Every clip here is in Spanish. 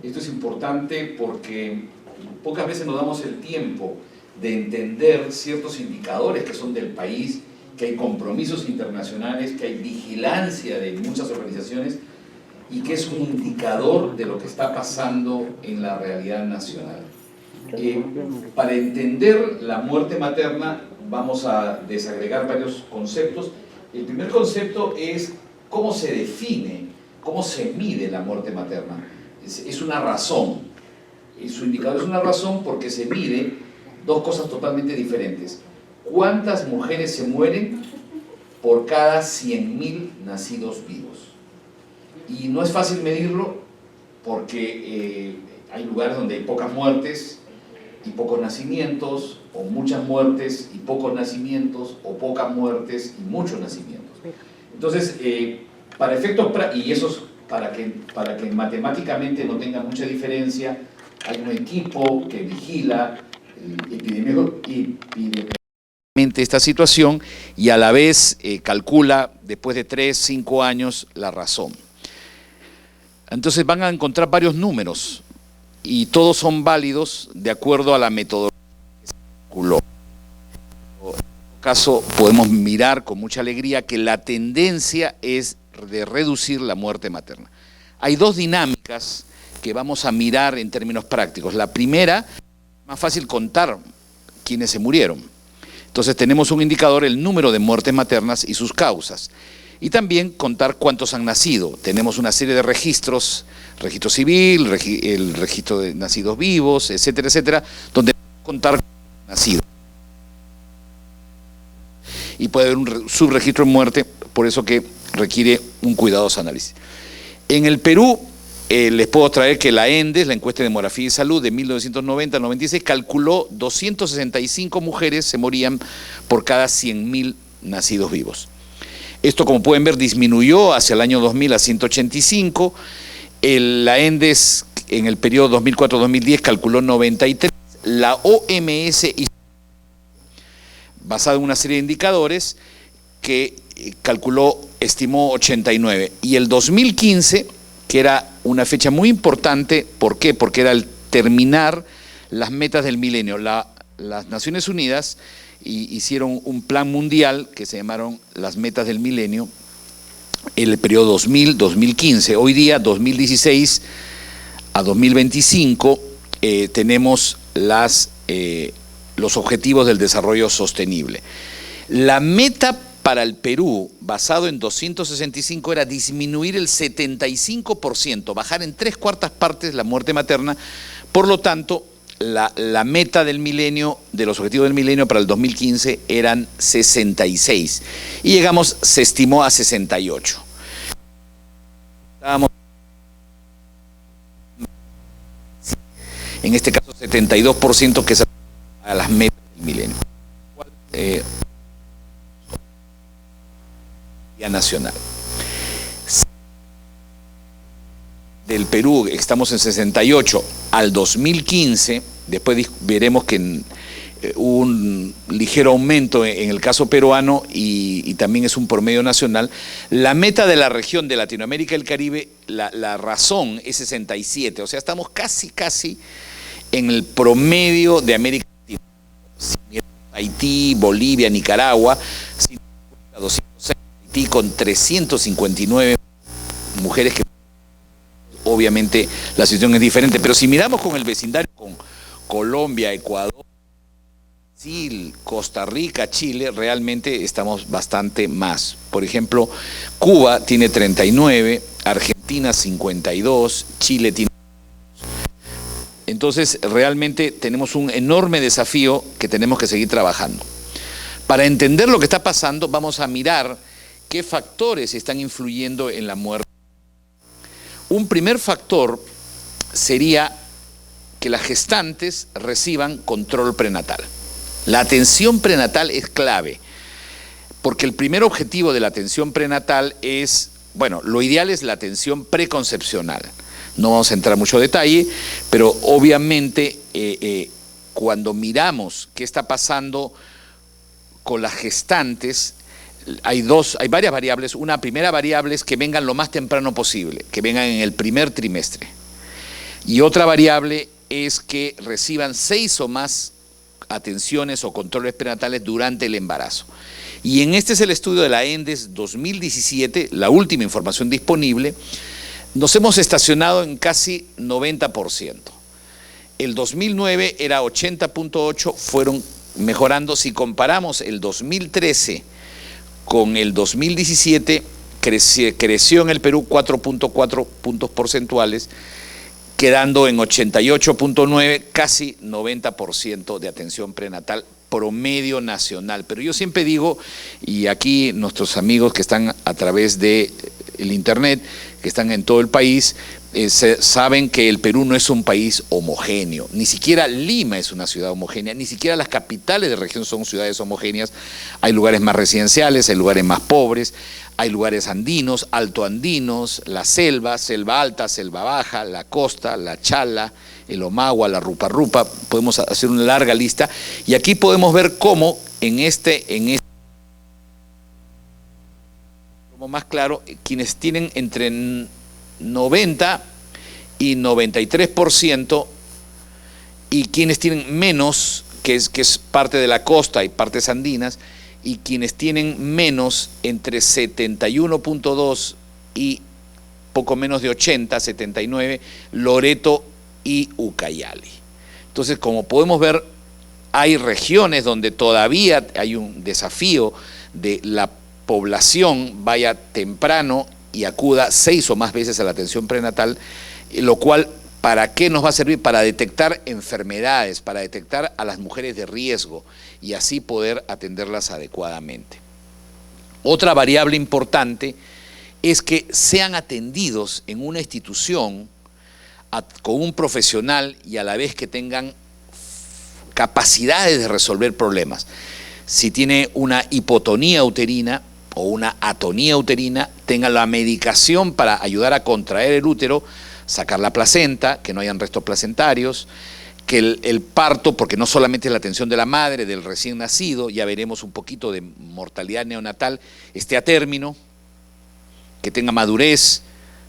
Esto es importante porque pocas veces nos damos el tiempo de entender ciertos indicadores que son del país, que hay compromisos internacionales, que hay vigilancia de muchas organizaciones y que es un indicador de lo que está pasando en la realidad nacional. Para entender la muerte materna vamos a desagregar varios conceptos. El primer concepto es cómo se define, cómo se mide la muerte materna. Es una razón. Su indicador es una razón porque se mide dos cosas totalmente diferentes. ¿Cuántas mujeres se mueren por cada 100.000 nacidos vivos? Y no es fácil medirlo porque hay lugares donde hay pocas muertes y pocos nacimientos, o muchas muertes y pocos nacimientos, o pocas muertes y muchos nacimientos. Entonces, para efectos y eso es para que matemáticamente no tenga mucha diferencia, hay un equipo que vigila epidemiológicamente esta situación y a la vez calcula después de 3, 5 años la razón. Entonces van a encontrar varios números y todos son válidos de acuerdo a la metodología que se calculó. En este caso podemos mirar con mucha alegría que la tendencia es de reducir la muerte materna. Hay dos dinámicas que vamos a mirar en términos prácticos. La primera, es más fácil contar quiénes se murieron. Entonces tenemos un indicador, el número de muertes maternas y sus causas. Y también contar cuántos han nacido. Tenemos una serie de registros, registro civil, el registro de nacidos vivos, etcétera, etcétera, donde contar nacidos. Y puede haber un subregistro de muerte, por eso que requiere un cuidadoso análisis. En el Perú, les puedo traer que la ENDES, la encuesta de demografía y salud de 1990-96, calculó 265 mujeres se morían por cada 100.000 nacidos vivos. Esto, como pueden ver, disminuyó hacia el año 2000 a 185. La ENDES en el periodo 2004-2010 calculó 93. La OMS, basada en una serie de indicadores, que estimó 89. Y el 2015, que era una fecha muy importante, ¿por qué? Porque era el terminar las metas del milenio. Las Naciones Unidas hicieron un plan mundial que se llamaron las metas del milenio en el periodo 2000-2015. Hoy día, 2016 a 2025, tenemos los objetivos del desarrollo sostenible. La meta para el Perú, basado en 265, era disminuir el 75%, bajar en 3/4 partes la muerte materna. Por lo tanto, la meta del milenio, de los objetivos del milenio para el 2015 eran 66 y se estimó a 68. Estábamos en este caso 72% que es a las metas del milenio. Nacional. Del Perú estamos en 68 al 2015, después veremos que hubo un ligero aumento en el caso peruano y también es un promedio nacional. La meta de la región de Latinoamérica y el Caribe, la razón es 67, o sea, estamos casi en el promedio de América Latina. Haití, Bolivia, Nicaragua, 206, Haití con 359 mujeres que obviamente la situación es diferente, pero si miramos con el vecindario, con Colombia, Ecuador, Brasil, Costa Rica, Chile, realmente estamos bastante más. Por ejemplo, Cuba tiene 39, Argentina 52, Chile tiene... Entonces, realmente tenemos un enorme desafío que tenemos que seguir trabajando. Para entender lo que está pasando, vamos a mirar qué factores están influyendo en la muerte. Un primer factor sería que las gestantes reciban control prenatal. La atención prenatal es clave, porque el primer objetivo de la atención prenatal es, bueno, lo ideal es la atención preconcepcional. No vamos a entrar en mucho detalle, pero obviamente cuando miramos qué está pasando con las gestantes, hay varias variables. Una primera variable es que vengan lo más temprano posible, que vengan en el primer trimestre. Y otra variable es que reciban 6 o más atenciones o controles prenatales durante el embarazo. Y en este es el estudio de la ENDES 2017, la última información disponible, nos hemos estacionado en casi 90%. El 2009 era 80.8, fueron mejorando. Si comparamos el 2013 con el 2017, creció en el Perú 4.4 puntos porcentuales, quedando en 88.9, casi 90% de atención prenatal promedio nacional. Pero yo siempre digo, y aquí nuestros amigos que están a través de el internet, que están en todo el país, saben que el Perú no es un país homogéneo, ni siquiera Lima es una ciudad homogénea, ni siquiera las capitales de región son ciudades homogéneas. Hay lugares más residenciales, hay lugares más pobres, hay lugares andinos, altoandinos, la selva, selva alta, selva baja, la costa, la chala, el omagua, la rupa-rupa, podemos hacer una larga lista, y aquí podemos ver cómo en este como más claro, quienes tienen entre 90 y 93% y quienes tienen menos, que es parte de la costa y partes andinas, y quienes tienen menos entre 71.2 y poco menos de 80, 79, Loreto y Ucayali. Entonces, como podemos ver, hay regiones donde todavía hay un desafío de la población vaya temprano y acuda 6 o más veces a la atención prenatal, lo cual, ¿para qué nos va a servir? Para detectar enfermedades, para detectar a las mujeres de riesgo y así poder atenderlas adecuadamente. Otra variable importante es que sean atendidos en una institución con un profesional y a la vez que tengan capacidades de resolver problemas. Si tiene una hipotonía uterina o una atonía uterina, tengan la medicación para ayudar a contraer el útero, sacar la placenta, que no hayan restos placentarios, que el parto, porque no solamente es la atención de la madre, del recién nacido, ya veremos un poquito de mortalidad neonatal, esté a término, que tenga madurez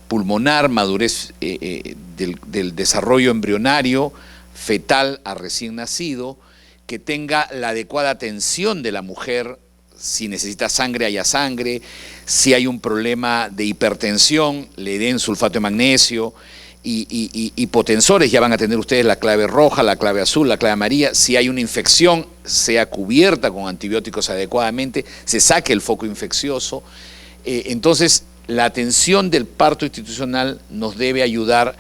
pulmonar, madurez del desarrollo embrionario, fetal a recién nacido, que tenga la adecuada atención de la mujer, si necesita sangre haya sangre, si hay un problema de hipertensión, le den sulfato de magnesio y potensores, ya van a tener ustedes la clave roja, la clave azul, la clave amarilla. Si hay una infección, sea cubierta con antibióticos adecuadamente, se saque el foco infeccioso. Entonces, la atención del parto institucional nos debe ayudar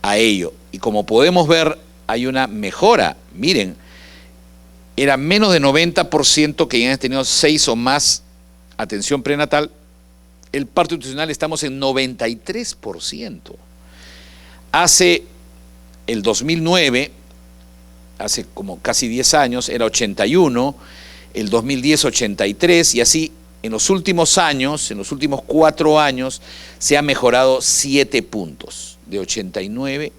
a ello. Y como podemos ver, hay una mejora. Miren, era menos de 90% que ya han tenido 6 o más atención prenatal. El parto institucional estamos en 93%. Hace el 2009, hace como casi 10 años, era 81, el 2010 83, y así en los últimos años, en los últimos 4 años, se ha mejorado 7 puntos, de 89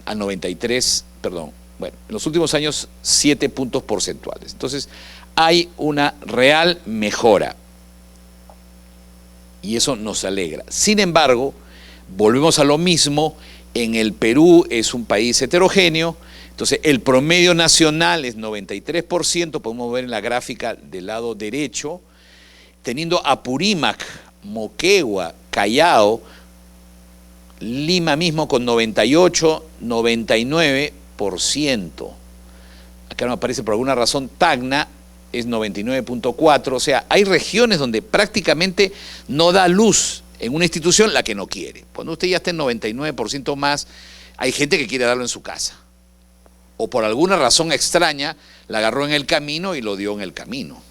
a 93, perdón. Bueno, en los últimos años 7 puntos porcentuales. Entonces, hay una real mejora y eso nos alegra. Sin embargo, volvemos a lo mismo, en el Perú es un país heterogéneo, entonces el promedio nacional es 93%, podemos ver en la gráfica del lado derecho, teniendo Apurímac, Moquegua, Callao, Lima mismo con 98, 99%. Acá no aparece por alguna razón, Tacna es 99.4, o sea, hay regiones donde prácticamente no da luz en una institución la que no quiere. Cuando usted ya está en 99% más, hay gente que quiere darlo en su casa. O por alguna razón extraña, la agarró en el camino y lo dio en el camino.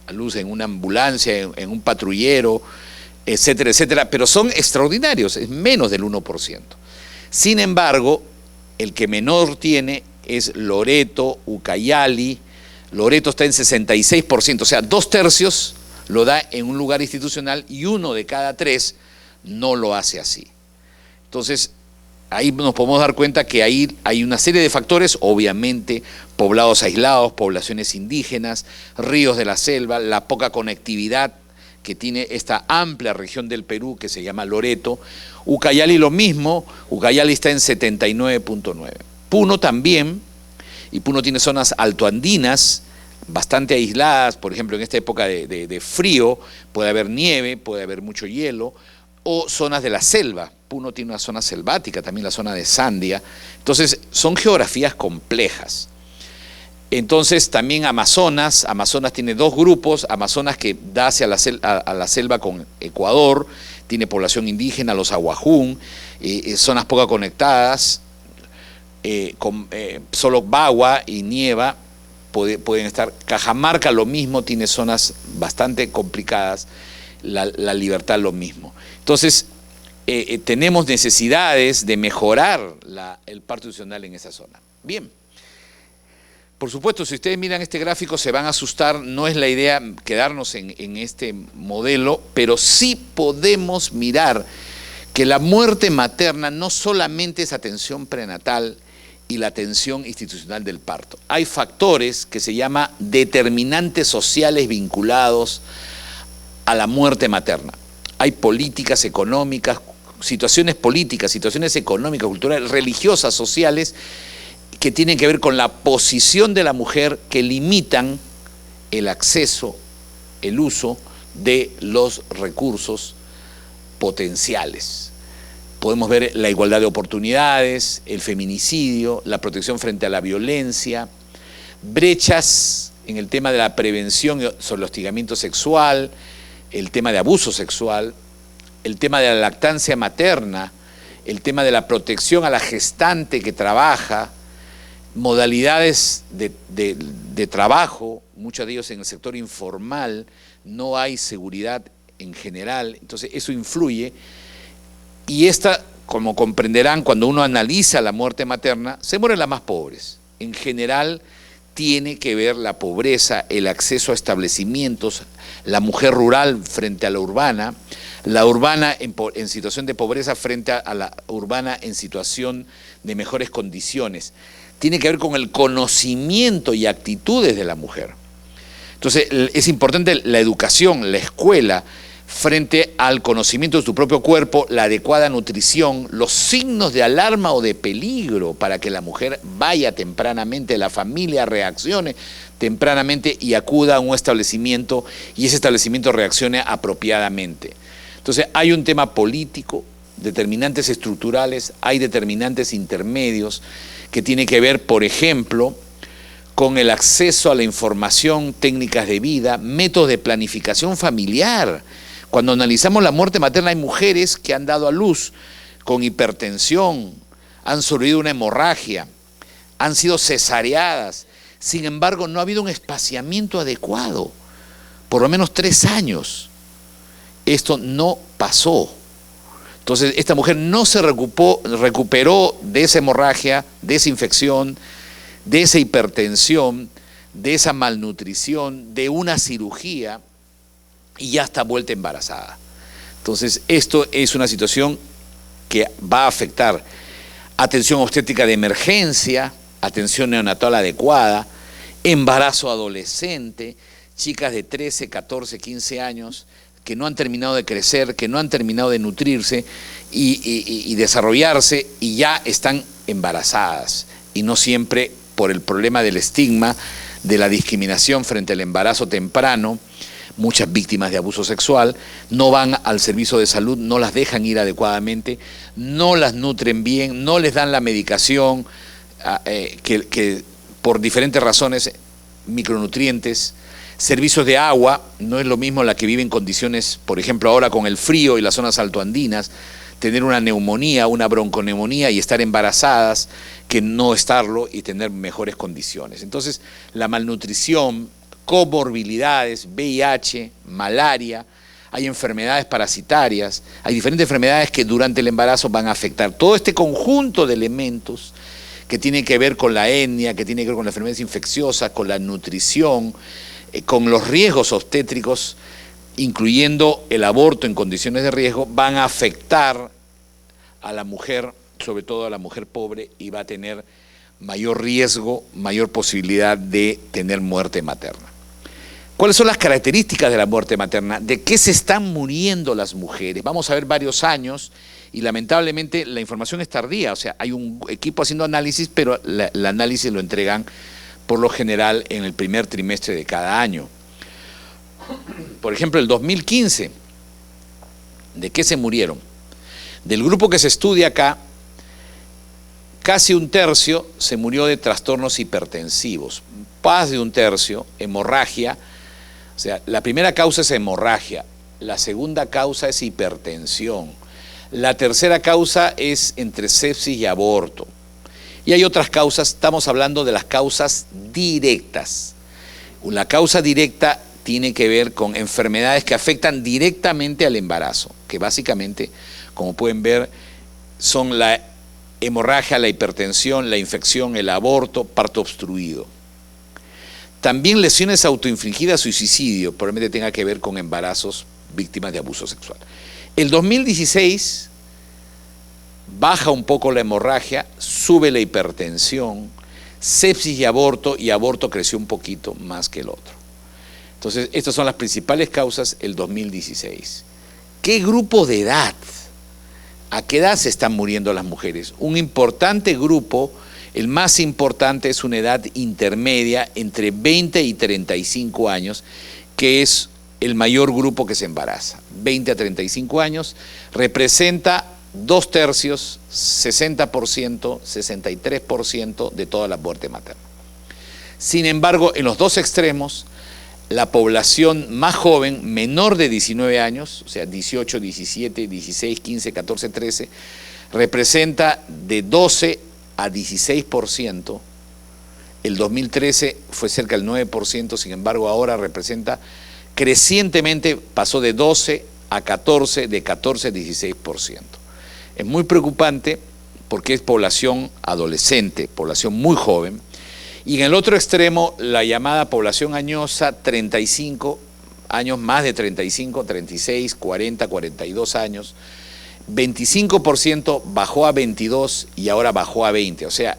A luz en una ambulancia, en un patrullero, etcétera, etcétera. Pero son extraordinarios, es menos del 1%. Sin embargo, el que menor tiene es Loreto, Ucayali. Loreto está en 66%, o sea, 2/3 lo da en un lugar institucional y 1 de cada 3 no lo hace así. Entonces, ahí nos podemos dar cuenta que ahí hay una serie de factores, obviamente, poblados aislados, poblaciones indígenas, ríos de la selva, la poca conectividad que tiene esta amplia región del Perú que se llama Loreto. Ucayali lo mismo, Ucayali está en 79.9. Puno también, y Puno tiene zonas altoandinas bastante aisladas, por ejemplo en esta época de frío puede haber nieve, puede haber mucho hielo, o zonas de la selva. Puno tiene una zona selvática, también la zona de Sandia. Entonces son geografías complejas. Entonces también Amazonas tiene dos grupos, Amazonas que da hacia a la selva con Ecuador, tiene población indígena, los aguajún, zonas poco conectadas, solo Bagua y Nieva pueden estar. Cajamarca lo mismo, tiene zonas bastante complicadas, la Libertad lo mismo. Entonces tenemos necesidades de mejorar el parto institucional en esa zona. Bien. Por supuesto, si ustedes miran este gráfico se van a asustar, no es la idea quedarnos en este modelo, pero sí podemos mirar que la muerte materna no solamente es atención prenatal y la atención institucional del parto. Hay factores que se llaman determinantes sociales vinculados a la muerte materna. Hay políticas económicas, situaciones políticas, situaciones económicas, culturales, religiosas, sociales, que tienen que ver con la posición de la mujer que limitan el acceso, el uso de los recursos potenciales. Podemos ver la igualdad de oportunidades, el feminicidio, la protección frente a la violencia, brechas en el tema de la prevención sobre el hostigamiento sexual, el tema de abuso sexual, el tema de la lactancia materna, el tema de la protección a la gestante que trabaja, modalidades de trabajo, muchos de ellos en el sector informal, no hay seguridad en general, entonces eso influye. Y esta, como comprenderán, cuando uno analiza la muerte materna, se mueren las más pobres. En general tiene que ver la pobreza, el acceso a establecimientos, la mujer rural frente a la urbana en situación de pobreza frente a la urbana en situación de mejores condiciones. Tiene que ver con el conocimiento y actitudes de la mujer. Entonces es importante la educación, la escuela, frente al conocimiento de tu propio cuerpo, la adecuada nutrición, los signos de alarma o de peligro para que la mujer vaya tempranamente, la familia reaccione tempranamente y acuda a un establecimiento y ese establecimiento reaccione apropiadamente. Entonces hay un tema político, determinantes estructurales, hay determinantes intermedios que tiene que ver, por ejemplo, con el acceso a la información, técnicas de vida, métodos de planificación familiar. Cuando analizamos la muerte materna hay mujeres que han dado a luz con hipertensión, han sobrevivido una hemorragia, han sido cesareadas, sin embargo no ha habido un espaciamiento adecuado, por lo menos 3 años. Esto no pasó. Entonces, esta mujer no se recuperó de esa hemorragia, de esa infección, de esa hipertensión, de esa malnutrición, de una cirugía y ya está vuelta embarazada. Entonces, esto es una situación que va a afectar atención obstétrica de emergencia, atención neonatal adecuada, embarazo adolescente, chicas de 13, 14, 15 años, que no han terminado de crecer, que no han terminado de nutrirse y desarrollarse y ya están embarazadas. Y no siempre por el problema del estigma, de la discriminación frente al embarazo temprano, muchas víctimas de abuso sexual no van al servicio de salud, no las dejan ir adecuadamente, no las nutren bien, no les dan la medicación que por diferentes razones, micronutrientes, servicios de agua, no es lo mismo la que vive en condiciones, por ejemplo ahora con el frío y las zonas altoandinas, tener una neumonía, una bronconeumonía y estar embarazadas, que no estarlo y tener mejores condiciones. Entonces, la malnutrición, comorbilidades, VIH, malaria, hay enfermedades parasitarias, hay diferentes enfermedades que durante el embarazo van a afectar. Todo este conjunto de elementos que tienen que ver con la etnia, que tienen que ver con las enfermedades infecciosas, con la nutrición, con los riesgos obstétricos, incluyendo el aborto en condiciones de riesgo, van a afectar a la mujer, sobre todo a la mujer pobre, y va a tener mayor riesgo, mayor posibilidad de tener muerte materna. ¿Cuáles son las características de la muerte materna? ¿De qué se están muriendo las mujeres? Vamos a ver varios años y lamentablemente la información es tardía. O sea, hay un equipo haciendo análisis, pero el análisis lo entregan por lo general en el primer trimestre de cada año. Por ejemplo, el 2015, ¿de qué se murieron? Del grupo que se estudia acá, casi un tercio se murió de trastornos hipertensivos, más de un tercio, hemorragia. O sea, la primera causa es hemorragia, la segunda causa es hipertensión, la tercera causa es entre sepsis y aborto. Y hay otras causas, estamos hablando de las causas directas. La causa directa tiene que ver con enfermedades que afectan directamente al embarazo, que básicamente, como pueden ver, son la hemorragia, la hipertensión, la infección, el aborto, parto obstruido. También lesiones autoinfligidas o suicidio, probablemente tenga que ver con embarazos víctimas de abuso sexual. El 2016 baja un poco la hemorragia, sube la hipertensión, sepsis y aborto creció un poquito más que el otro. Entonces, estas son las principales causas el 2016. ¿Qué grupo de edad? ¿A qué edad se están muriendo las mujeres? Un importante grupo, el más importante es una edad intermedia entre 20 y 35 años, que es el mayor grupo que se embaraza. 20 a 35 años representa 2/3, 60%, 63% de toda la muerte materna. Sin embargo, en los dos extremos, la población más joven, menor de 19 años, o sea, 18, 17, 16, 15, 14, 13, representa de 12 a 16%. El 2013 fue cerca del 9%, sin embargo, ahora representa, crecientemente pasó de 12 a 14, de 14 a 16%. Es muy preocupante porque es población adolescente, población muy joven. Y en el otro extremo, la llamada población añosa, 35 años, más de 35, 36, 40, 42 años, 25% bajó a 22 y ahora bajó a 20. O sea,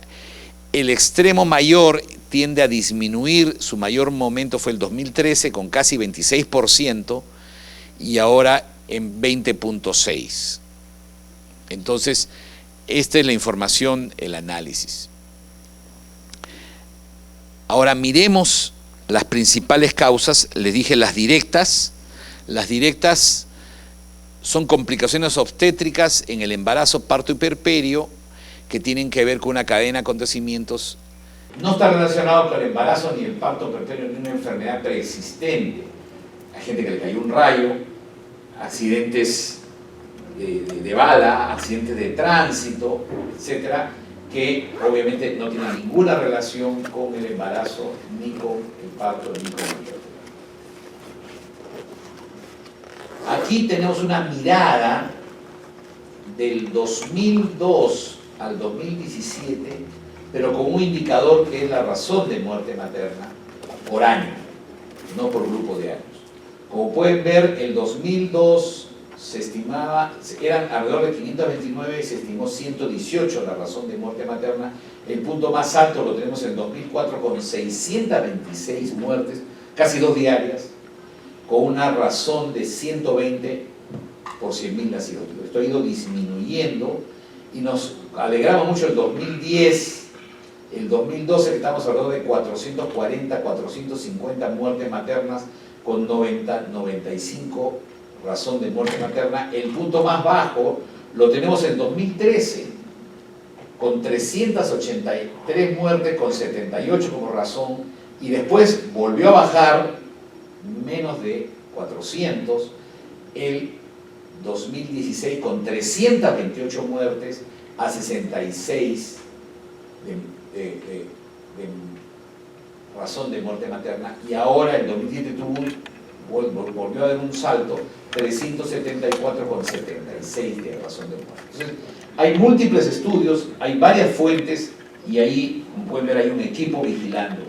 el extremo mayor tiende a disminuir, su mayor momento fue el 2013 con casi 26% y ahora en 20.6. Entonces, esta es la información, el análisis. Ahora miremos las principales causas. Les dije las directas. Las directas son complicaciones obstétricas en el embarazo, parto y puerperio que tienen que ver con una cadena de acontecimientos. No está relacionado con el embarazo ni el parto puerperio ni una enfermedad preexistente. Hay gente que le cayó un rayo, accidentes de bala, accidentes de tránsito, etcétera, que obviamente no tiene ninguna relación con el embarazo, ni con el parto, ni con el puerperio. Aquí tenemos una mirada del 2002 al 2017, pero con un indicador que es la razón de muerte materna por año, no por grupo de años. Como pueden ver, el 2002 se estimaba, eran alrededor de 529 y se estimó 118 la razón de muerte materna. El punto más alto lo tenemos en 2004 con 626 muertes, casi 2 diarias, con una razón de 120 por 100.000 nacidos. Esto ha ido disminuyendo y nos alegramos mucho el 2010, el 2012 que estamos hablando de 440, 450 muertes maternas con 90, 95 razón de muerte materna. El punto más bajo lo tenemos en 2013 con 383 muertes con 78 como razón y después volvió a bajar menos de 400 el 2016 con 328 muertes a 66 de razón de muerte materna y ahora el 2017 volvió a dar un salto 374 con 76 de razón de muerte. Entonces, hay múltiples estudios, hay varias fuentes y ahí, como pueden ver, hay un equipo vigilando.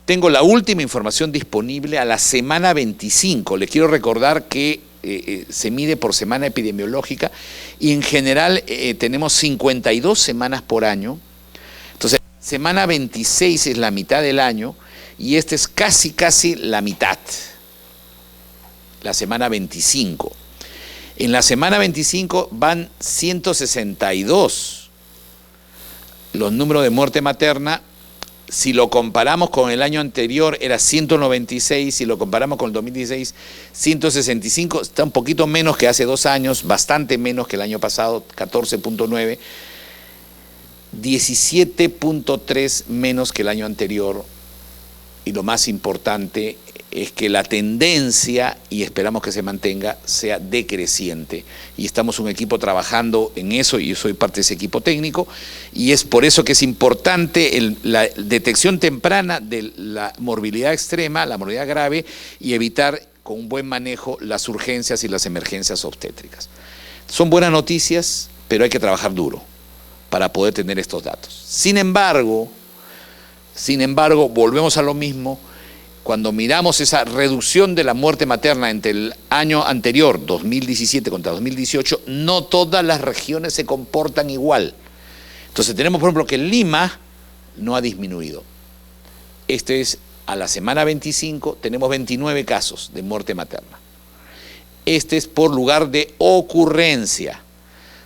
Tengo la última información disponible a la semana 25. Les quiero recordar que se mide por semana epidemiológica y en general tenemos 52 semanas por año. Entonces, semana 26 es la mitad del año y este es casi la mitad, la semana 25. En la semana 25 van 162 los números de muerte materna. Si lo comparamos con el año anterior era 196, si lo comparamos con el 2016, 165, está un poquito menos que hace 2 años, bastante menos que el año pasado, 14.9, 17.3 menos que el año anterior, y lo más importante es que la tendencia, y esperamos que se mantenga, sea decreciente. Y estamos un equipo trabajando en eso, y yo soy parte de ese equipo técnico, y es por eso que es importante la detección temprana de la morbilidad extrema, la morbilidad grave, y evitar con un buen manejo las urgencias y las emergencias obstétricas. Son buenas noticias, pero hay que trabajar duro para poder tener estos datos. Sin embargo, volvemos a lo mismo. Cuando miramos esa reducción de la muerte materna entre el año anterior, 2017 contra 2018, no todas las regiones se comportan igual. Entonces tenemos, por ejemplo, que Lima no ha disminuido. Este es a la semana 25, tenemos 29 casos de muerte materna. Este es por lugar de ocurrencia.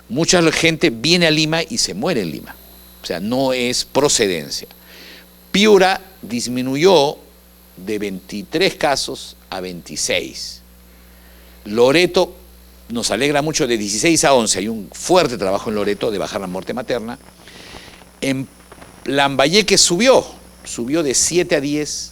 Mucha gente viene a Lima y se muere en Lima. O sea, no es procedencia. Piura disminuyó de 23 casos a 26. Loreto nos alegra mucho, de 16 a 11. Hay un fuerte trabajo en Loreto de bajar la muerte materna. En Lambayeque subió de 7 a 10.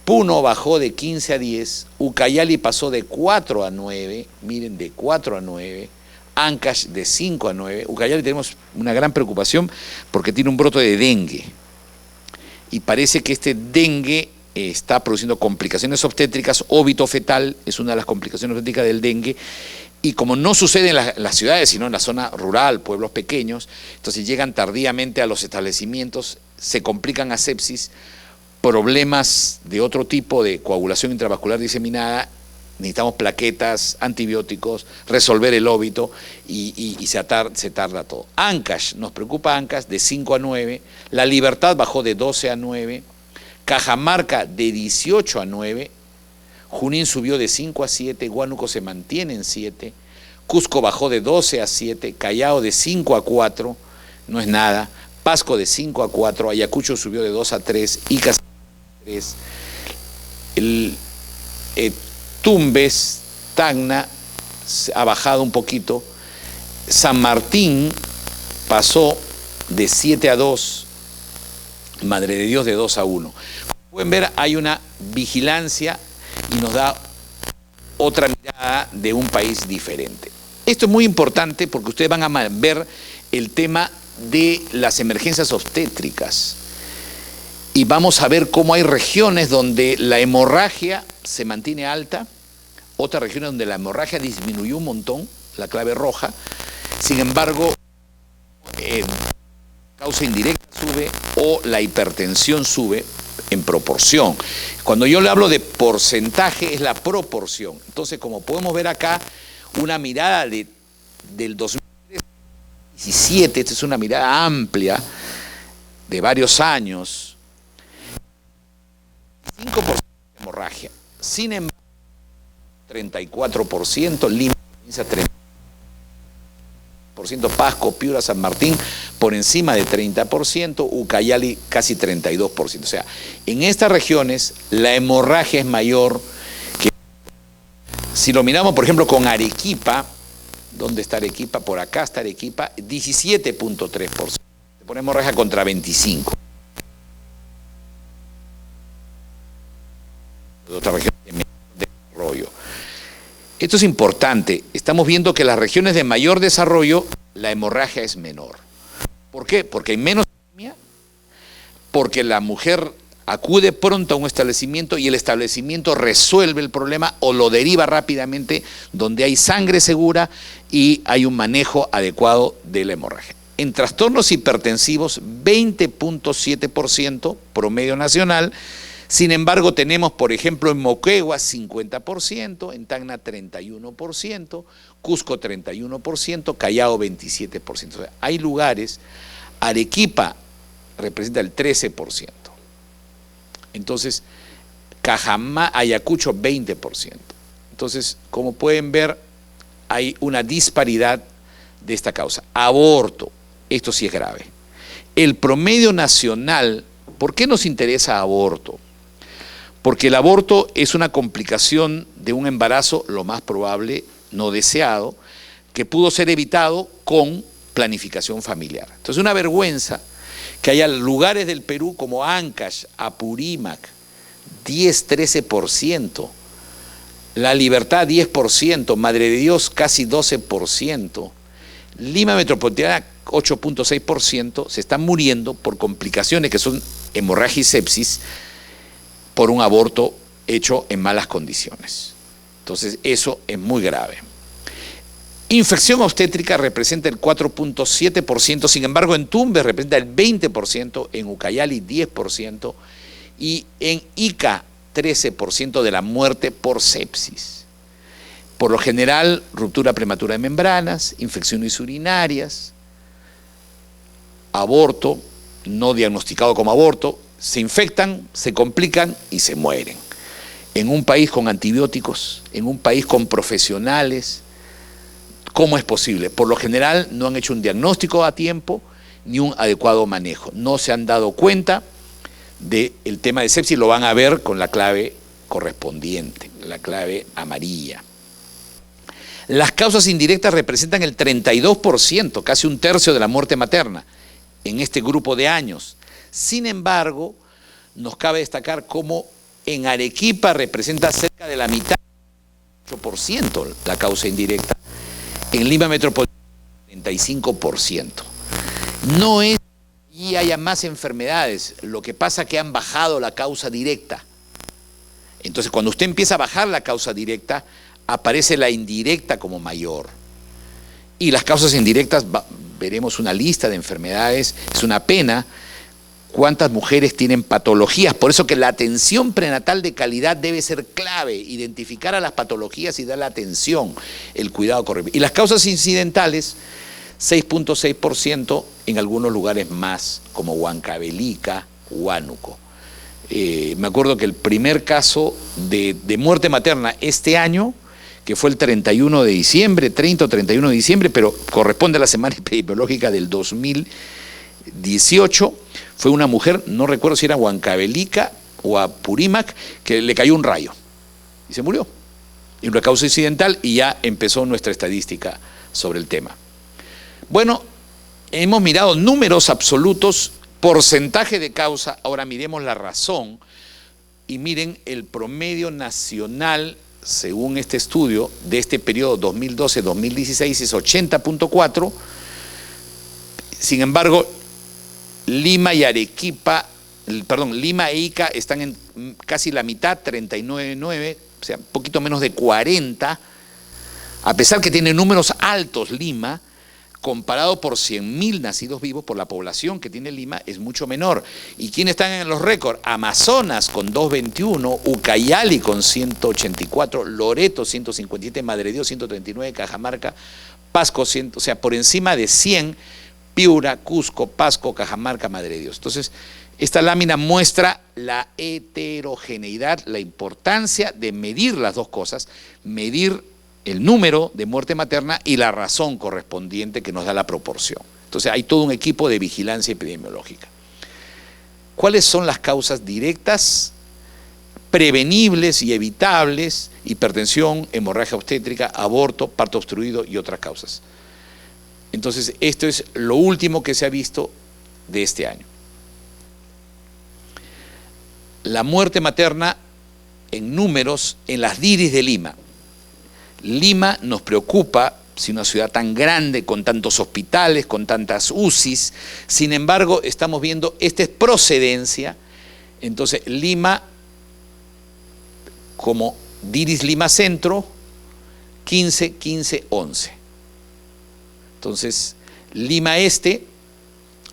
Puno bajó de 15 a 10. Ucayali pasó de 4 a 9. Miren, de 4 a 9. Ancash de 5 a 9. Ucayali tenemos una gran preocupación porque tiene un brote de dengue. Y parece que este dengue está produciendo complicaciones obstétricas. Óbito fetal es una de las complicaciones obstétricas del dengue. Y como no sucede en las ciudades, sino en la zona rural, pueblos pequeños, entonces llegan tardíamente a los establecimientos, se complican a sepsis, problemas de otro tipo de coagulación intravascular diseminada. Necesitamos plaquetas, antibióticos, resolver el óbito y se tarda todo. Ancash, nos preocupa Ancash, de 5 a 9. La Libertad bajó de 12 a 9. Cajamarca de 18 a 9. Junín subió de 5 a 7. Huánuco se mantiene en 7. Cusco bajó de 12 a 7. Callao de 5 a 4. No es nada. Pasco de 5 a 4. Ayacucho subió de 2 a 3. Ica 3. Tumbes, Tacna ha bajado un poquito. San Martín pasó de 7 a 2. Madre de Dios de 2 a 1. Como pueden ver, hay una vigilancia y nos da otra mirada de un país diferente. Esto es muy importante porque ustedes van a ver el tema de las emergencias obstétricas. Y vamos a ver cómo hay regiones donde la hemorragia se mantiene alta, otras regiones donde la hemorragia disminuyó un montón, la clave roja. Sin embargo, causa indirecta sube o la hipertensión sube en proporción. Cuando yo le hablo de porcentaje es la proporción. Entonces, como podemos ver acá, una mirada del 2017, esta es una mirada amplia de varios años, 5% de hemorragia. Sin embargo, 34%, Lima 30%, Pasco, Piura, San Martín por encima de 30%, Ucayali casi 32%. O sea, en estas regiones la hemorragia es mayor que... Si lo miramos, por ejemplo, con Arequipa, ¿dónde está Arequipa? Por acá está Arequipa, 17.3%. Ponemos hemorragia contra 25%. De otra región de desarrollo. Esto es importante. Estamos viendo que las regiones de mayor desarrollo, la hemorragia es menor. ¿Por qué? Porque hay menos anemia, porque la mujer acude pronto a un establecimiento y el establecimiento resuelve el problema o lo deriva rápidamente donde hay sangre segura y hay un manejo adecuado de la hemorragia. En trastornos hipertensivos, 20.7% promedio nacional. Sin embargo, tenemos, por ejemplo, en Moquegua 50%, en Tacna 31%, Cusco 31%, Callao 27%. O sea, hay lugares, Arequipa representa el 13%. Entonces, Ayacucho 20%. Entonces, como pueden ver, hay una disparidad de esta causa. Aborto, esto sí es grave. El promedio nacional, ¿por qué nos interesa aborto? Porque el aborto es una complicación de un embarazo, lo más probable, no deseado, que pudo ser evitado con planificación familiar. Entonces, es una vergüenza que haya lugares del Perú como Ancash, Apurímac, 10-13%, La Libertad 10%, Madre de Dios casi 12%, Lima Metropolitana 8.6%, se están muriendo por complicaciones que son hemorragia y sepsis por un aborto hecho en malas condiciones. Entonces, eso es muy grave. Infección obstétrica representa el 4.7%, sin embargo en Tumbes representa el 20%, en Ucayali 10% y en Ica 13% de la muerte por sepsis. Por lo general, ruptura prematura de membranas, infecciones urinarias, aborto, no diagnosticado como aborto, se infectan, se complican y se mueren. En un país con antibióticos, en un país con profesionales, ¿cómo es posible? Por lo general no han hecho un diagnóstico a tiempo ni un adecuado manejo. No se han dado cuenta del tema de sepsis, lo van a ver con la clave correspondiente, la clave amarilla. Las causas indirectas representan el 32%, casi un tercio de la muerte materna en este grupo de años. Sin embargo, nos cabe destacar cómo en Arequipa representa cerca de la mitad, 8% la causa indirecta, en Lima Metropolitana 35%. No es que haya más enfermedades, lo que pasa es que han bajado la causa directa. Entonces, cuando usted empieza a bajar la causa directa, aparece la indirecta como mayor. Y las causas indirectas, veremos una lista de enfermedades, es una pena cuántas mujeres tienen patologías, por eso que la atención prenatal de calidad debe ser clave, identificar a las patologías y dar la atención, el cuidado correcto. Y las causas incidentales, 6.6% en algunos lugares más, como Huancavelica, Huánuco. Me acuerdo que el primer caso de muerte materna este año, que fue el 31 de diciembre, 30 o 31 de diciembre, pero corresponde a la semana epidemiológica del 2018, fue una mujer, no recuerdo si era Huancavelica o Apurímac, que le cayó un rayo y se murió. Y una causa incidental, y ya empezó nuestra estadística sobre el tema. Bueno, hemos mirado números absolutos, porcentaje de causa, ahora miremos la razón, y miren el promedio nacional, según este estudio, de este periodo 2012-2016 es 80.4, sin embargo, Lima y Arequipa, Lima e Ica están en casi la mitad, 39.9, o sea, un poquito menos de 40, a pesar que tiene números altos Lima, comparado por 100.000 nacidos vivos por la población que tiene Lima, es mucho menor. ¿Y quiénes están en los récords? Amazonas con 221, Ucayali con 184, Loreto 157, Madre de Dios 139, Cajamarca, Pasco 100, o sea, por encima de 100, Piura, Cusco, Pasco, Cajamarca, Madre de Dios. Entonces, esta lámina muestra la heterogeneidad, la importancia de medir las dos cosas, medir el número de muerte materna y la razón correspondiente que nos da la proporción. Entonces, hay todo un equipo de vigilancia epidemiológica. ¿Cuáles son las causas directas, prevenibles y evitables? Hipertensión, hemorragia obstétrica, aborto, parto obstruido y otras causas. Entonces, esto es lo último que se ha visto de este año. La muerte materna en números en las DIRIs de Lima. Lima nos preocupa, si una ciudad tan grande, con tantos hospitales, con tantas UCIs, sin embargo, estamos viendo, esta es procedencia, entonces Lima, como DIRIs Lima Centro, 15, 15, 11. Entonces, Lima Este,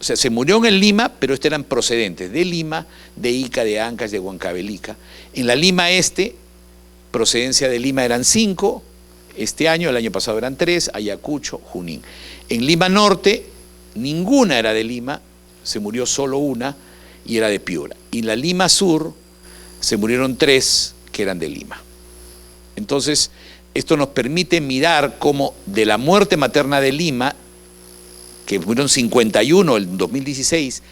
o sea, se murió en Lima, pero estos eran procedentes de Lima, de Ica, de Ancash, de Huancavelica. En la Lima Este, procedencia de Lima eran 5, este año, el año pasado eran 3, Ayacucho, Junín. En Lima Norte, ninguna era de Lima, se murió solo una y era de Piura. Y en la Lima Sur, se murieron 3 que eran de Lima. Entonces, esto nos permite mirar cómo de la muerte materna de Lima, que fueron 51 el 2016,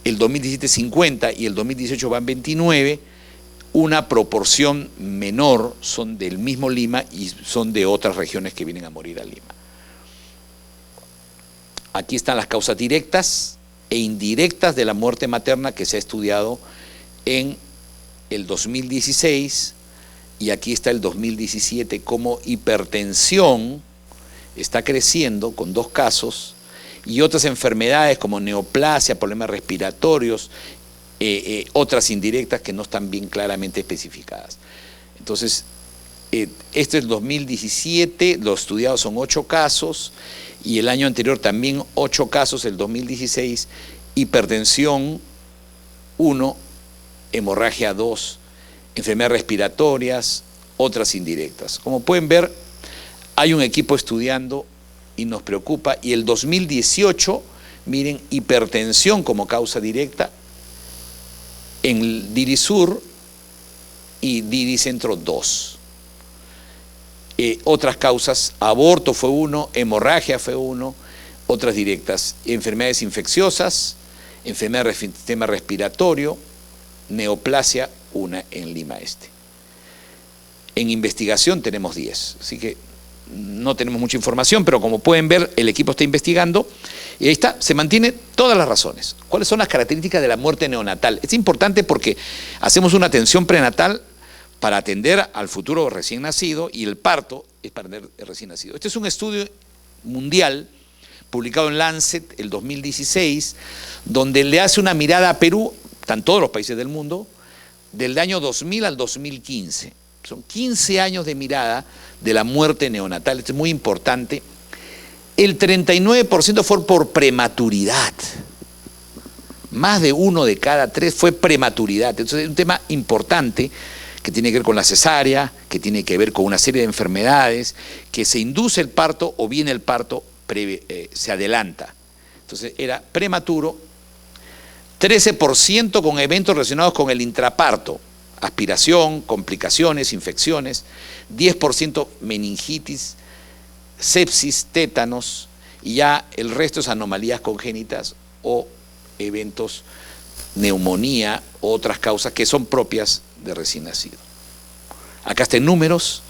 el 2017 50 y el 2018 van 29, una proporción menor son del mismo Lima y son de otras regiones que vienen a morir a Lima. Aquí están las causas directas e indirectas de la muerte materna que se ha estudiado en el 2016 y aquí está el 2017, como hipertensión está creciendo con 2 casos y otras enfermedades como neoplasia, problemas respiratorios, otras indirectas que no están bien claramente especificadas. Entonces, este es el 2017, los estudiados son 8 casos y el año anterior también 8 casos, el 2016, hipertensión 1, hemorragia 2, enfermedades respiratorias, otras indirectas. Como pueden ver, hay un equipo estudiando y nos preocupa. Y el 2018, miren, hipertensión como causa directa en Diri Sur y Diri Centro 2. Otras causas, aborto fue 1, hemorragia fue 1, otras directas, enfermedades infecciosas, enfermedades del sistema respiratorio, neoplasia, 1 en Lima Este. En investigación tenemos 10, así que no tenemos mucha información, pero como pueden ver, el equipo está investigando y ahí está, se mantiene todas las razones. ¿Cuáles son las características de la muerte neonatal? Es importante porque hacemos una atención prenatal para atender al futuro recién nacido y el parto es para atender el recién nacido. Este es un estudio mundial publicado en Lancet el 2016, donde le hace una mirada a Perú, están todos los países del mundo, del año 2000 al 2015. Son 15 años de mirada de la muerte neonatal. Esto es muy importante. El 39% fue por prematuridad. Más de 1 de cada 3 fue prematuridad. Entonces es un tema importante que tiene que ver con la cesárea, que tiene que ver con una serie de enfermedades, que se induce el parto o bien el parto se adelanta. Entonces era prematuro. 13% con eventos relacionados con el intraparto, aspiración, complicaciones, infecciones, 10% meningitis, sepsis, tétanos, y ya el resto es anomalías congénitas o eventos, neumonía o otras causas que son propias de recién nacido. Acá están números,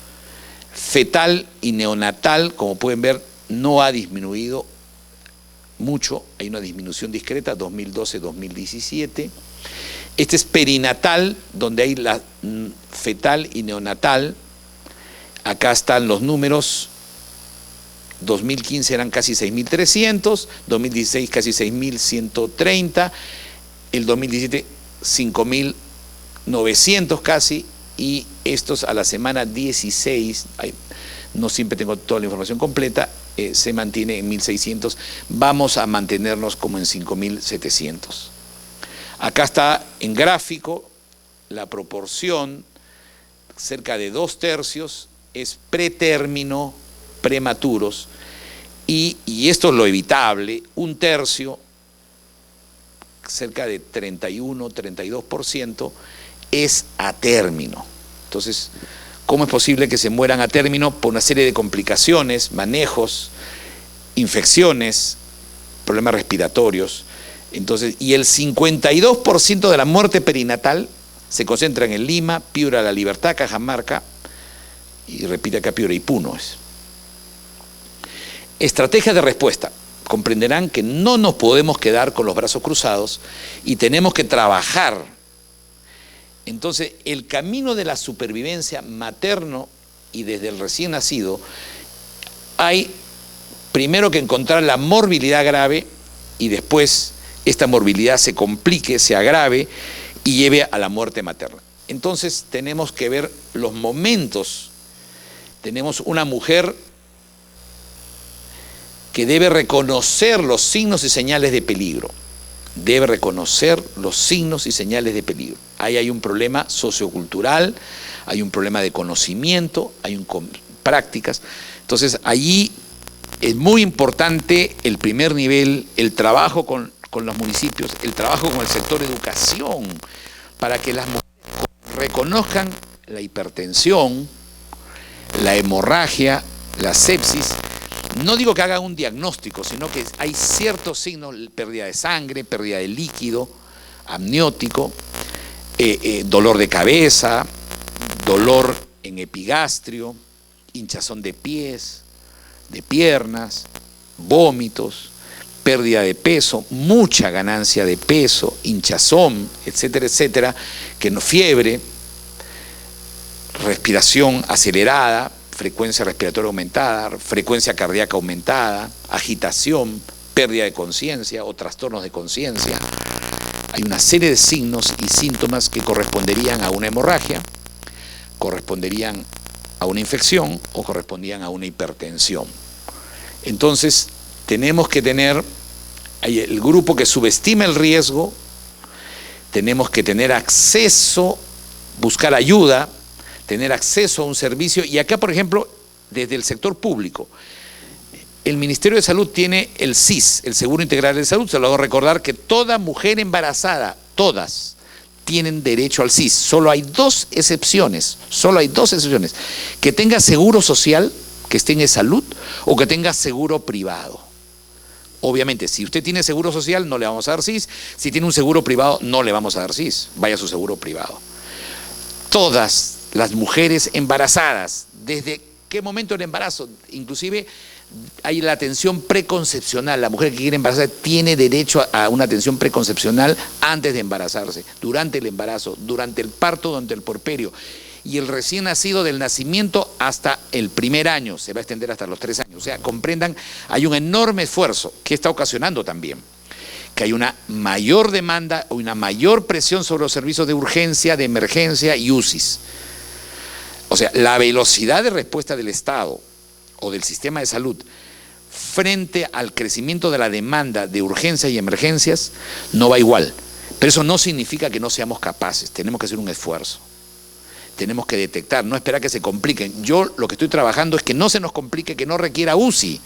fetal y neonatal, como pueden ver, no ha disminuido mucho, hay una disminución discreta, 2012-2017. Este es perinatal, donde hay la fetal y neonatal. Acá están los números. 2015 eran casi 6.300, 2016 casi 6.130, el 2017 5.900 casi, y estos a la semana 16, no siempre tengo toda la información completa, se mantiene en 1.600, vamos a mantenernos como en 5.700. Acá está en gráfico la proporción, cerca de 2/3 es pretérmino, prematuros, y esto es lo evitable, 1/3, cerca de 31-32%, es a término. Entonces, ¿cómo es posible que se mueran a término? Por una serie de complicaciones, manejos, infecciones, problemas respiratorios. Entonces, y el 52% de la muerte perinatal se concentra en Lima, Piura, La Libertad, Cajamarca, y repite acá Piura y Puno. Estrategia de respuesta. Comprenderán que no nos podemos quedar con los brazos cruzados y tenemos que trabajar. Entonces, el camino de la supervivencia materno y desde el recién nacido, hay primero que encontrar la morbilidad grave y después esta morbilidad se complique, se agrave y lleve a la muerte materna. Entonces, tenemos que ver los momentos. Tenemos una mujer que debe reconocer los signos y señales de peligro. Debe reconocer los signos y señales de peligro. Ahí hay un problema sociocultural, hay un problema de conocimiento, hay prácticas. Entonces, allí es muy importante el primer nivel, el trabajo con los municipios, el trabajo con el sector educación, para que las mujeres reconozcan la hipertensión, la hemorragia, la sepsis. No digo que hagan un diagnóstico, sino que hay ciertos signos: pérdida de sangre, pérdida de líquido amniótico, dolor de cabeza, dolor en epigastrio, hinchazón de pies, de piernas, vómitos, pérdida de peso, mucha ganancia de peso, hinchazón, etcétera, etcétera, fiebre, respiración acelerada, frecuencia respiratoria aumentada, frecuencia cardíaca aumentada, agitación, pérdida de conciencia o trastornos de conciencia. Hay una serie de signos y síntomas que corresponderían a una hemorragia, corresponderían a una infección o correspondían a una hipertensión. Entonces, tenemos que tener el grupo que subestima el riesgo, tenemos que tener acceso, buscar ayuda, tener acceso a un servicio. Y acá, por ejemplo, desde el sector público, el Ministerio de Salud tiene el SIS, el Seguro Integral de Salud. Se lo hago recordar que toda mujer embarazada, todas, tienen derecho al SIS. Solo hay dos excepciones, que tenga seguro social, que esté en salud, o que tenga seguro privado. Obviamente, si usted tiene seguro social, no le vamos a dar SIS. Si tiene un seguro privado, no le vamos a dar SIS. Vaya a su seguro privado. Todas las mujeres embarazadas, ¿desde qué momento del embarazo? Inclusive hay la atención preconcepcional. La mujer que quiere embarazar tiene derecho a una atención preconcepcional antes de embarazarse, durante el embarazo, durante el parto, durante el puerperio. Y el recién nacido del nacimiento hasta el primer año, se va a extender hasta los 3 años. O sea, comprendan, hay un enorme esfuerzo que está ocasionando también que hay una mayor demanda o una mayor presión sobre los servicios de urgencia, de emergencia y UCIs. O sea, la velocidad de respuesta del Estado o del sistema de salud frente al crecimiento de la demanda de urgencia y emergencias no va igual. Pero eso no significa que no seamos capaces, tenemos que hacer un esfuerzo. Tenemos que detectar, no esperar que se compliquen. Yo lo que estoy trabajando es que no se nos complique, que no requiera UCI,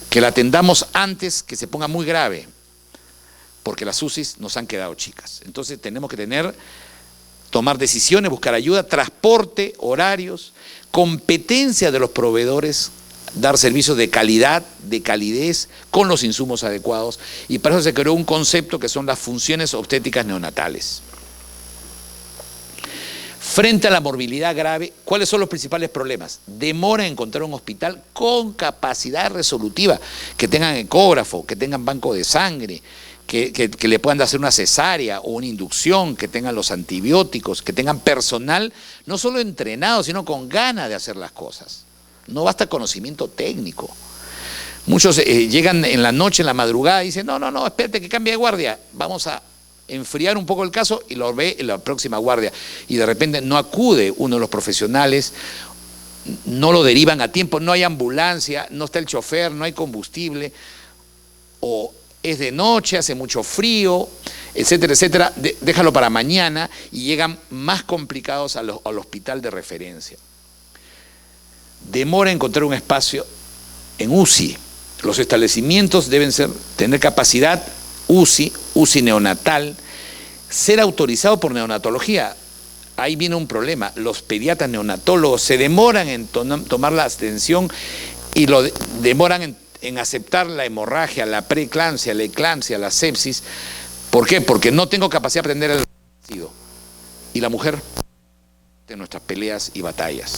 que la atendamos antes que se ponga muy grave, porque las UCIs nos han quedado chicas. Entonces tenemos que tomar decisiones, buscar ayuda, transporte, horarios, competencia de los proveedores, dar servicios de calidad, de calidez, con los insumos adecuados. Y para eso se creó un concepto que son las funciones obstétricas neonatales. Frente a la morbilidad grave, ¿cuáles son los principales problemas? Demora en encontrar un hospital con capacidad resolutiva, que tengan ecógrafo, que tengan banco de sangre, que le puedan hacer una cesárea o una inducción, que tengan los antibióticos, que tengan personal no solo entrenado, sino con ganas de hacer las cosas. No basta conocimiento técnico. Muchos llegan en la noche, en la madrugada, y dicen, no, espérate que cambie de guardia, vamos a enfriar un poco el caso, y lo ve en la próxima guardia. Y de repente no acude uno de los profesionales, no lo derivan a tiempo, no hay ambulancia, no está el chofer, no hay combustible, o es de noche, hace mucho frío, etcétera, etcétera. Déjalo para mañana y llegan más complicados al hospital de referencia. Demora encontrar un espacio en UCI. Los establecimientos deben tener capacidad UCI neonatal, ser autorizado por neonatología. Ahí viene un problema. Los pediatras neonatólogos se demoran en tomar la atención y lo demoran en aceptar la hemorragia, la preeclampsia, la eclampsia, la sepsis. ¿Por qué? Porque no tengo capacidad de aprender el nacido. Y la mujer de nuestras peleas y batallas.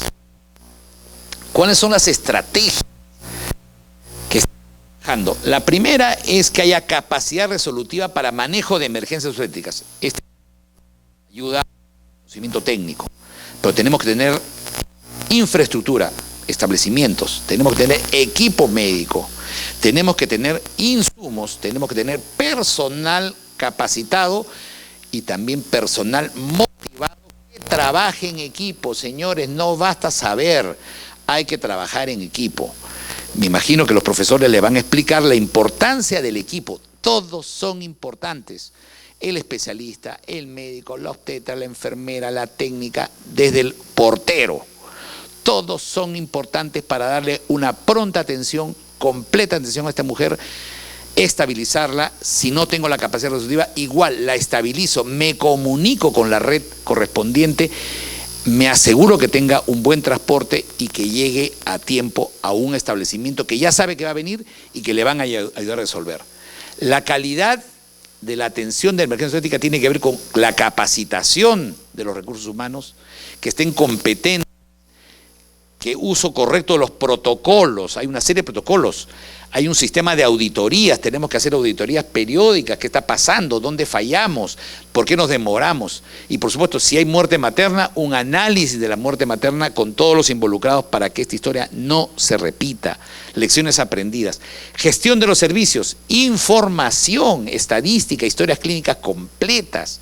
¿Cuáles son las estrategias que están trabajando? La primera es que haya capacidad resolutiva para manejo de emergencias obstétricas. Esta ayuda al conocimiento técnico, pero tenemos que tener infraestructura, establecimientos, tenemos que tener equipo médico, tenemos que tener insumos, tenemos que tener personal capacitado y también personal motivado que trabaje en equipo. Señores, no basta saber, hay que trabajar en equipo. Me imagino que los profesores le van a explicar la importancia del equipo. Todos son importantes. El especialista, el médico, la obstetra, la enfermera, la técnica, desde el portero. Todos son importantes para darle una pronta atención, completa atención a esta mujer estabilizarla. Si no tengo la capacidad resolutiva, igual la estabilizo, me comunico con la red correspondiente, me aseguro que tenga un buen transporte y que llegue a tiempo a un establecimiento que ya sabe que va a venir y que le van a ayudar a resolver. La calidad de la atención de emergencia ética tiene que ver con la capacitación de los recursos humanos, que estén competentes, que uso correcto de los protocolos. Hay una serie de protocolos, hay un sistema de auditorías, tenemos que hacer auditorías periódicas, qué está pasando, dónde fallamos, por qué nos demoramos. Y por supuesto, si hay muerte materna, un análisis de la muerte materna con todos los involucrados para que esta historia no se repita. Lecciones aprendidas. Gestión de los servicios, información, estadística, historias clínicas completas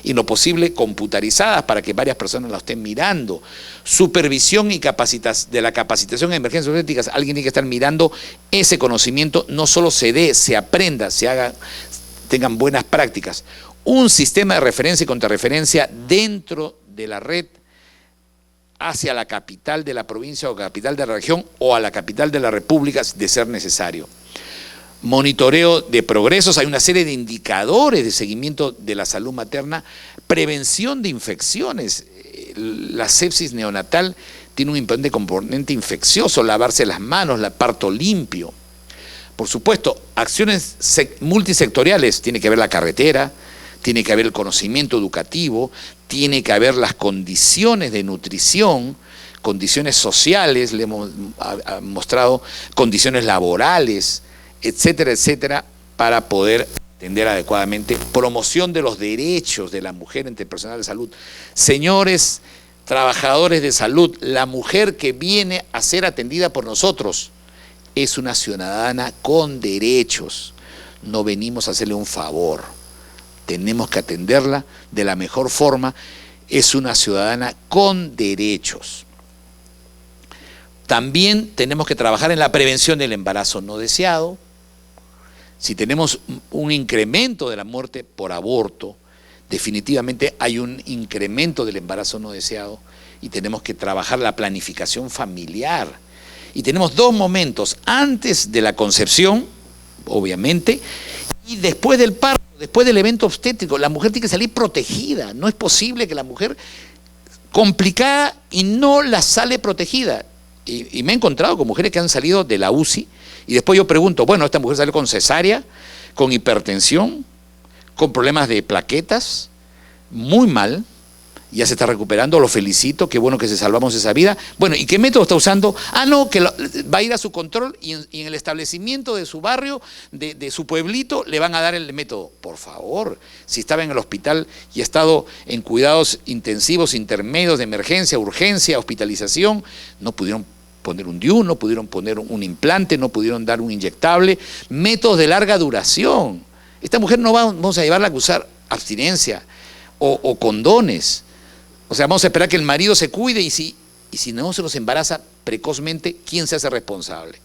y lo posible computarizadas para que varias personas la estén mirando. Supervisión y de la capacitación en emergencias obstétricas. Alguien tiene que estar mirando ese conocimiento, no solo se dé, se aprenda, tengan buenas prácticas. Un sistema de referencia y contrarreferencia dentro de la red hacia la capital de la provincia o capital de la región o a la capital de la república de ser necesario. Monitoreo de progresos, hay una serie de indicadores de seguimiento de la salud materna, prevención de infecciones. La sepsis neonatal tiene un importante componente infeccioso, lavarse las manos, parto limpio. Por supuesto, acciones multisectoriales, tiene que haber la carretera, tiene que haber el conocimiento educativo, tiene que haber las condiciones de nutrición, condiciones sociales, le hemos mostrado condiciones laborales, etcétera, etcétera, para poder atender adecuadamente. Promoción de los derechos de la mujer entre el personal de salud. Señores trabajadores de salud, la mujer que viene a ser atendida por nosotros es una ciudadana con derechos. No venimos a hacerle un favor. Tenemos que atenderla de la mejor forma. Es una ciudadana con derechos. También tenemos que trabajar en la prevención del embarazo no deseado. Si tenemos un incremento de la muerte por aborto, definitivamente hay un incremento del embarazo no deseado y tenemos que trabajar la planificación familiar. Y tenemos dos momentos, antes de la concepción, obviamente, y después del parto, después del evento obstétrico. La mujer tiene que salir protegida. No es posible que la mujer complicada y no la sale protegida. Y me he encontrado con mujeres que han salido de la UCI y después yo pregunto, bueno, esta mujer salió con cesárea, con hipertensión, con problemas de plaquetas, muy mal, ya se está recuperando, lo felicito, qué bueno que se salvamos esa vida. Bueno, ¿y qué método está usando? Ah, no, que va a ir a su control y en el establecimiento de su barrio, de su pueblito, le van a dar el método. Por favor, si estaba en el hospital y ha estado en cuidados intensivos, intermedios, de emergencia, urgencia, hospitalización, no pudieron poner un DIU, no pudieron poner un implante, no pudieron dar un inyectable, métodos de larga duración. Esta mujer no vamos a llevarla a usar abstinencia o condones. O sea, vamos a esperar que el marido se cuide y si no se los embaraza precozmente, ¿quién se hace responsable?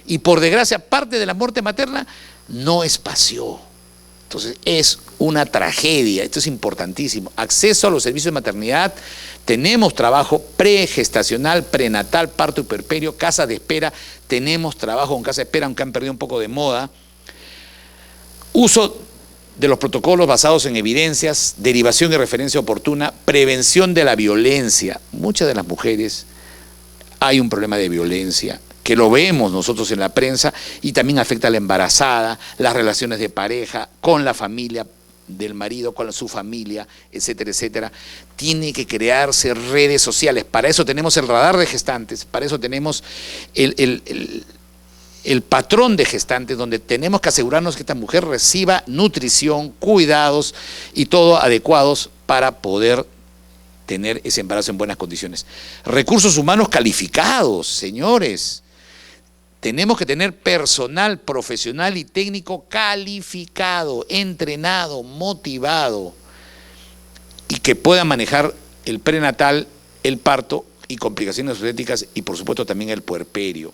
Y por desgracia, parte de la muerte materna no espació. Entonces, es una tragedia. Esto es importantísimo. Acceso a los servicios de maternidad. Tenemos trabajo pregestacional, prenatal, parto y puerperio, casa de espera. Tenemos trabajo en casa de espera, aunque han perdido un poco de moda. Uso de los protocolos basados en evidencias, derivación y referencia oportuna, prevención de la violencia. Muchas de las mujeres hay un problema de violencia, que lo vemos nosotros en la prensa y también afecta a la embarazada, las relaciones de pareja, con la familia del marido, con su familia, etcétera, etcétera. Tiene que crearse redes sociales. Para eso tenemos el radar de gestantes, para eso tenemos el patrón de gestantes, donde tenemos que asegurarnos que esta mujer reciba nutrición, cuidados y todo adecuados para poder tener ese embarazo en buenas condiciones. Recursos humanos calificados, señores. Tenemos que tener personal profesional y técnico calificado, entrenado, motivado y que pueda manejar el prenatal, el parto y complicaciones obstétricas y por supuesto también el puerperio.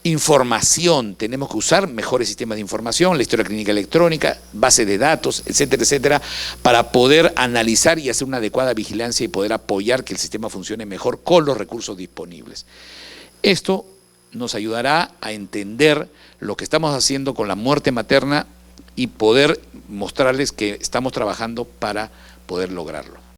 Información, tenemos que usar mejores sistemas de información, la historia clínica electrónica, bases de datos, etcétera, etcétera, para poder analizar y hacer una adecuada vigilancia y poder apoyar que el sistema funcione mejor con los recursos disponibles. Esto nos ayudará a entender lo que estamos haciendo con la muerte materna y poder mostrarles que estamos trabajando para poder lograrlo.